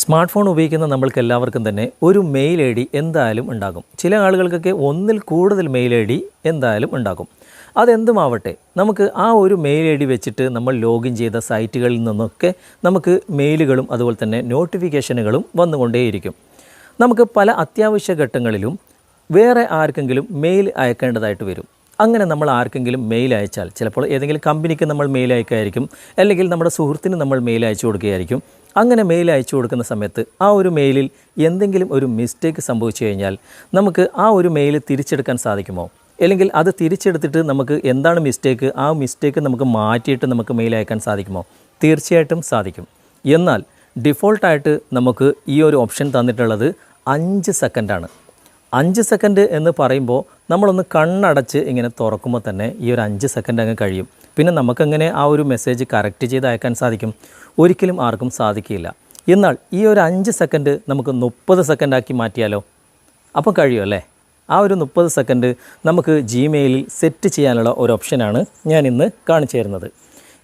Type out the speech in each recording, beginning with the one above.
Smart phone ഉപയോഗിക്കുന്ന നമ്മൾക്ക് എല്ലാവർക്കും തന്നെ ഒരു മെയിൽ ഐ ഡി എന്തായാലും ഉണ്ടാകും. ചില ആളുകൾക്കൊക്കെ ഒന്നിൽ കൂടുതൽ മെയിൽ ഐ ഡി എന്തായാലും ഉണ്ടാകും. അതെന്തുമാവട്ടെ, നമുക്ക് ആ ഒരു മെയിൽ ഐ ഡി വെച്ചിട്ട് നമ്മൾ ലോഗിൻ ചെയ്ത സൈറ്റുകളിൽ നിന്നൊക്കെ നമുക്ക് മെയിലുകളും അതുപോലെ തന്നെ നോട്ടിഫിക്കേഷനുകളും വന്നുകൊണ്ടേയിരിക്കും. നമുക്ക് പല അത്യാവശ്യ ഘട്ടങ്ങളിലും വേറെ ആർക്കെങ്കിലും മെയിൽ അയക്കേണ്ടതായിട്ട് വരും. അങ്ങനെ നമ്മൾ ആർക്കെങ്കിലും മെയിൽ അയച്ചാൽ ചിലപ്പോൾ ഏതെങ്കിലും കമ്പനിക്ക് നമ്മൾ മെയിൽ അയക്കുകയായിരിക്കും, അല്ലെങ്കിൽ നമ്മുടെ സുഹൃത്തിന് നമ്മൾ മെയിൽ അയച്ചു കൊടുക്കുകയായിരിക്കും. അങ്ങനെ മെയിൽ അയച്ചു കൊടുക്കുന്ന സമയത്ത് ആ ഒരു മെയിലിൽ എന്തെങ്കിലും ഒരു മിസ്റ്റേക്ക് സംഭവിച്ചു കഴിഞ്ഞാൽ നമുക്ക് ആ ഒരു മെയിൽ തിരിച്ചെടുക്കാൻ സാധിക്കുമോ? അല്ലെങ്കിൽ അത് തിരിച്ചെടുത്തിട്ട് നമുക്ക് എന്താണ് മിസ്റ്റേക്ക്, ആ മിസ്റ്റേക്ക് നമുക്ക് മാറ്റിയിട്ട് നമുക്ക് മെയിൽ അയക്കാൻ സാധിക്കുമോ? തീർച്ചയായിട്ടും സാധിക്കും. എന്നാൽ ഡിഫോൾട്ടായിട്ട് നമുക്ക് ഈ ഒരു ഓപ്ഷൻ തന്നിട്ടുള്ളത് 5 സെക്കൻഡാണ്. 5 സെക്കൻഡ് എന്ന് പറയുമ്പോൾ നമ്മളൊന്ന് കണ്ണടച്ച് ഇങ്ങനെ തുറക്കുമ്പോൾ തന്നെ ഈ ഒരു 5 സെക്കൻഡ് അങ്ങ് കഴിയും. പിന്നെ നമുക്കങ്ങനെ ആ ഒരു മെസ്സേജ് കറക്റ്റ് ചെയ്ത് അയക്കാൻ സാധിക്കും? ഒരിക്കലും ആർക്കും സാധിക്കില്ല. എന്നാൽ ഈ ഒരു 5 സെക്കൻഡ് നമുക്ക് 30 സെക്കൻഡാക്കി മാറ്റിയാലോ? അപ്പോൾ കഴിയുമല്ലേ? ആ ഒരു 30 സെക്കൻഡ് നമുക്ക് ജിമെയിലിൽ സെറ്റ് ചെയ്യാനുള്ള ഒരു ഓപ്ഷനാണ് ഞാൻ ഇന്ന് കാണിച്ചു തരുന്നത്.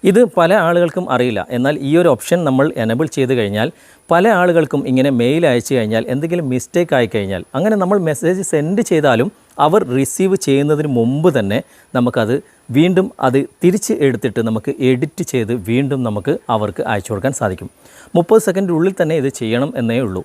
ഇത് പല ആളുകൾക്കും അറിയില്ല. എന്നാൽ ഈ ഒരു ഓപ്ഷൻ നമ്മൾ എനേബിൾ ചെയ്ത് കഴിഞ്ഞാൽ പല ആളുകൾക്കും ഇങ്ങനെ മെയിൽ അയച്ചു കഴിഞ്ഞാൽ എന്തെങ്കിലും മിസ്റ്റേക്ക് ആയിക്കഴിഞ്ഞാൽ അങ്ങനെ നമ്മൾ മെസ്സേജ് സെൻഡ് ചെയ്താലും അവർ റിസീവ് ചെയ്യുന്നതിന് മുമ്പ് തന്നെ നമുക്കത് വീണ്ടും അത് തിരിച്ച് എടുത്തിട്ട് നമുക്ക് എഡിറ്റ് ചെയ്ത് വീണ്ടും നമുക്ക് അവർക്ക് അയച്ചു കൊടുക്കാൻ സാധിക്കും. 30 സെക്കൻഡിനുള്ളിൽ തന്നെ ഇത് ചെയ്യണം എന്നേ ഉള്ളൂ.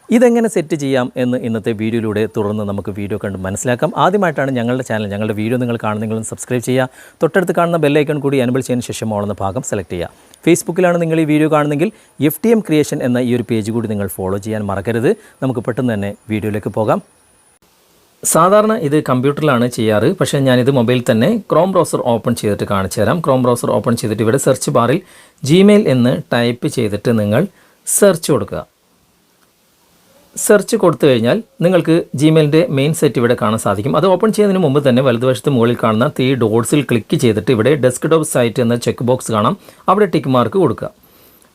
ഇതെങ്ങനെ സെറ്റ് ചെയ്യാം എന്ന് ഇന്നത്തെ വീഡിയോയിലൂടെ തുടർന്ന് നമുക്ക് വീഡിയോ കണ്ട് മനസ്സിലാക്കാം. ആദ്യമായിട്ടാണ് ഞങ്ങളുടെ ചാനൽ, ഞങ്ങളുടെ വീഡിയോ നിങ്ങൾ കാണുന്നെങ്കിലും സബ്സ്ക്രൈബ് ചെയ്യുക. തൊട്ടടുത്ത് കാണുന്ന ബെല്ലൈക്കൺ കൂടി എനേബിൾ ചെയ്തതിന് ശേഷം ഓളുന്ന ഭാഗം സെലക്ട് ചെയ്യുക. ഫേസ്ബുക്കിലാണ് നിങ്ങൾ ഈ വീഡിയോ കാണുന്നെങ്കിൽ FTM ക്രിയേഷൻ എന്ന ഈ ഒരു പേജ് കൂടി നിങ്ങൾ ഫോളോ ചെയ്യാൻ മറക്കരുത്. നമുക്ക് പെട്ടെന്ന് തന്നെ വീഡിയോയിലേക്ക് പോകാം. സാധാരണ ഇത് കമ്പ്യൂട്ടറിലാണ് ചെയ്യാറ്, പക്ഷേ ഞാനിത് മൊബൈലിൽ തന്നെ ക്രോം ബ്രൗസർ ഓപ്പൺ ചെയ്തിട്ട് കാണിച്ചു തരാം. ക്രോം ബ്രൗസർ ഓപ്പൺ ചെയ്തിട്ട് ഇവിടെ സെർച്ച് ബാറിൽ ജിമെയിൽ എന്ന് ടൈപ്പ് ചെയ്തിട്ട് നിങ്ങൾ സെർച്ച് കൊടുക്കുക. സെർച്ച് കൊടുത്തു കഴിഞ്ഞാൽ നിങ്ങൾക്ക് ജിമെയിലിൻ്റെ മെയിൻ സെറ്റ് ഇവിടെ കാണാൻ സാധിക്കും. അത് ഓപ്പൺ ചെയ്യുന്നതിന് മുമ്പ് തന്നെ വലതുവശത്ത് മുകളിൽ കാണുന്ന 3 ഡോട്ട്സിൽ ക്ലിക്ക് ചെയ്തിട്ട് ഇവിടെ ഡെസ്ക്ടോപ്പ് സൈറ്റ് എന്ന ചെക്ക് ബോക്സ് കാണാം. അവിടെ ടിക്ക് മാർക്ക് കൊടുക്കുക.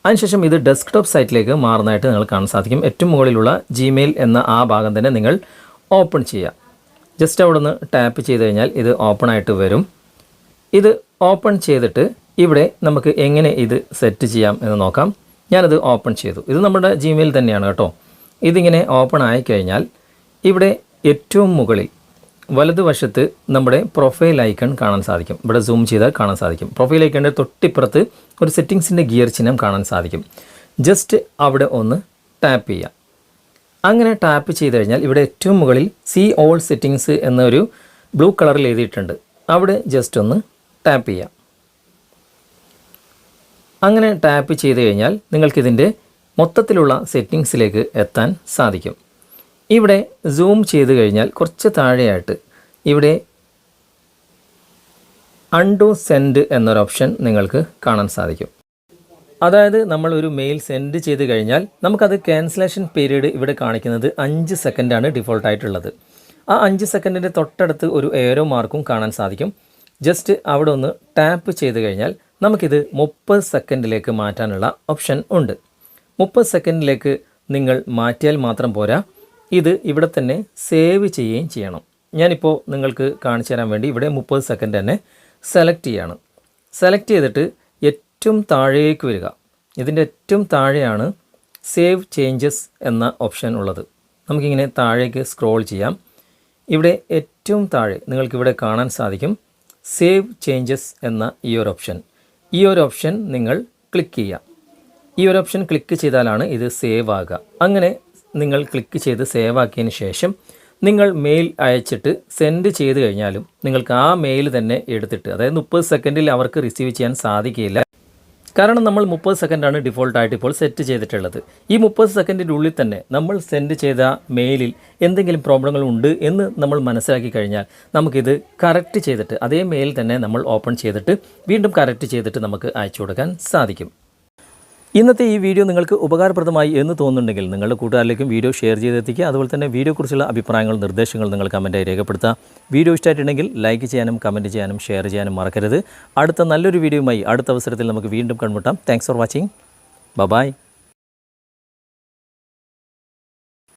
അതിനുശേഷം ഇത് ഡെസ്ക്ടോപ്പ് സൈറ്റിലേക്ക് മാറുന്നതായിട്ട് നിങ്ങൾ കാണാൻ സാധിക്കും. ഏറ്റവും മുകളിലുള്ള ജിമെയിൽ എന്ന ആ ഭാഗം തന്നെ നിങ്ങൾ ഓപ്പൺ ചെയ്യുക. ജസ്റ്റ് അവിടെ നിന്ന് ടാപ്പ് ചെയ്ത് കഴിഞ്ഞാൽ ഇത് ഓപ്പൺ ആയിട്ട് വരും. ഇത് ഓപ്പൺ ചെയ്തിട്ട് ഇവിടെ നമുക്ക് എങ്ങനെ ഇത് സെറ്റ് ചെയ്യാം എന്ന് നോക്കാം. ഞാനത് ഓപ്പൺ ചെയ്തു. ഇത് നമ്മുടെ ജിമെയിൽ തന്നെയാണ് കേട്ടോ. ഇതിങ്ങനെ ഓപ്പൺ ആയിക്കഴിഞ്ഞാൽ ഇവിടെ ഏറ്റവും മുകളിൽ വലതുവശത്ത് നമ്മുടെ പ്രൊഫൈൽ ഐക്കൺ കാണാൻ സാധിക്കും. ഇവിടെ സൂം ചെയ്താൽ കാണാൻ സാധിക്കും. പ്രൊഫൈൽ ഐക്കണിൻ്റെ തൊട്ടിപ്പുറത്ത് ഒരു സെറ്റിങ്സിൻ്റെ ഗിയർ ചിഹ്നം കാണാൻ സാധിക്കും. ജസ്റ്റ് അവിടെ ഒന്ന് ടാപ്പ് ചെയ്യാം. അങ്ങനെ ടാപ്പ് ചെയ്ത് കഴിഞ്ഞാൽ ഇവിടെ ഏറ്റവും മുകളിൽ സീ ഓൾ സെറ്റിങ്സ് എന്നൊരു ബ്ലൂ കളറിൽ എഴുതിയിട്ടുണ്ട്. അവിടെ ജസ്റ്റ് ഒന്ന് ടാപ്പ് ചെയ്യാം. അങ്ങനെ ടാപ്പ് ചെയ്ത് കഴിഞ്ഞാൽ നിങ്ങൾക്കിതിൻ്റെ മൊത്തത്തിലുള്ള സെറ്റിങ്സിലേക്ക് എത്താൻ സാധിക്കും. ഇവിടെ സൂം ചെയ്ത് കഴിഞ്ഞാൽ കുറച്ച് താഴെയായിട്ട് ഇവിടെ അൺഡു സെൻഡ് എന്നൊരു ഓപ്ഷൻ നിങ്ങൾക്ക് കാണാൻ സാധിക്കും. അതായത് നമ്മൾ ഒരു മെയിൽ സെൻഡ് ചെയ്ത് കഴിഞ്ഞാൽ നമുക്കത് ക്യാൻസലേഷൻ പീരീഡ് ഇവിടെ കാണിക്കുന്നത് 5 സെക്കൻഡാണ് ഡിഫോൾട്ടായിട്ടുള്ളത്. ആ 5 സെക്കൻഡിൻ്റെ തൊട്ടടുത്ത് ഒരു ഏരോ മാർക്കും കാണാൻ സാധിക്കും. ജസ്റ്റ് അവിടെ ഒന്ന് ടാപ്പ് ചെയ്ത് കഴിഞ്ഞാൽ നമുക്കിത് 30 സെക്കൻഡിലേക്ക് മാറ്റാനുള്ള ഓപ്ഷൻ ഉണ്ട്. 30 സെക്കൻഡിലേക്ക് നിങ്ങൾ മാറ്റിയാൽ മാത്രം പോരാ, ഇത് ഇവിടെ തന്നെ സേവ് ചെയ്യുകയും ചെയ്യണം. ഞാനിപ്പോൾ നിങ്ങൾക്ക് കാണിച്ചു തരാൻ വേണ്ടി ഇവിടെ 30 സെക്കൻഡ് തന്നെ സെലക്ട് ചെയ്യാണ്. സെലക്ട് ചെയ്തിട്ട് ഏറ്റവും താഴേക്ക് വരിക. ഇതിൻ്റെ ഏറ്റവും താഴെയാണ് സേവ് ചേഞ്ചസ് എന്ന ഓപ്ഷൻ ഉള്ളത്. നമുക്കിങ്ങനെ താഴേക്ക് സ്ക്രോൾ ചെയ്യാം. ഇവിടെ ഏറ്റവും താഴെ നിങ്ങൾക്കിവിടെ കാണാൻ സാധിക്കും സേവ് ചേഞ്ചസ് എന്ന ഈ ഒരു ഓപ്ഷൻ. ഈ ഒരു ഓപ്ഷൻ നിങ്ങൾ ക്ലിക്ക് ചെയ്യുക. ഈ ഒരു ഓപ്ഷൻ ക്ലിക്ക് ചെയ്താലാണ് ഇത് സേവ് ആകുക. അങ്ങനെ നിങ്ങൾ ക്ലിക്ക് ചെയ്ത് സേവ് ആക്കിയതിന് ശേഷം നിങ്ങൾ മെയിൽ അയച്ചിട്ട് സെൻഡ് ചെയ്ത് കഴിഞ്ഞാലും നിങ്ങൾക്ക് ആ മെയിൽ തന്നെ എടുത്തിട്ട്, അതായത് 30 സെക്കൻഡിൽ അവർക്ക് റിസീവ് ചെയ്യാൻ സാധിക്കില്ല. കാരണം നമ്മൾ 30 സെക്കൻഡാണ് ഡിഫോൾട്ടായിട്ട് ഇപ്പോൾ സെറ്റ് ചെയ്തിട്ടുള്ളത്. ഈ 30 സെക്കൻഡിൻ്റെ ഉള്ളിൽ തന്നെ നമ്മൾ സെൻഡ് ചെയ്ത മെയിലിൽ എന്തെങ്കിലും പ്രോബ്ലങ്ങൾ ഉണ്ട് എന്ന് നമ്മൾ മനസ്സിലാക്കി കഴിഞ്ഞാൽ നമുക്കിത് കറക്റ്റ് ചെയ്തിട്ട് അതേ മെയിൽ തന്നെ നമ്മൾ ഓപ്പൺ ചെയ്തിട്ട് വീണ്ടും കറക്റ്റ് ചെയ്തിട്ട് നമുക്ക് അയച്ചു കൊടുക്കാൻ സാധിക്കും. ഇന്നത്തെ ഈ വീഡിയോ നിങ്ങൾക്ക് ഉപകാരപ്രദമായി എന്ന് തോന്നുന്നുണ്ടെങ്കിൽ നിങ്ങളുടെ കൂട്ടുകാരിലേക്കും വീഡിയോ ഷെയർ ചെയ്തെത്തിക്കുക. അതുപോലെ തന്നെ വീഡിയോയെക്കുറിച്ചുള്ള അഭിപ്രായങ്ങളും നിർദ്ദേശങ്ങളും നിങ്ങൾ കമൻറ്റായി രേഖപ്പെടുത്തുക. വീഡിയോ ഇഷ്ടമായിട്ടുണ്ടെങ്കിൽ ലൈക്ക് ചെയ്യാനും കമൻറ്റ് ചെയ്യാനും ഷെയർ ചെയ്യാനും മറക്കരുത്. അടുത്ത നല്ലൊരു വീഡിയോയുമായി അടുത്ത അവസരത്തിൽ നമുക്ക് വീണ്ടും കണ്ടുമുട്ടാം. Thanks for watching. ബൈ.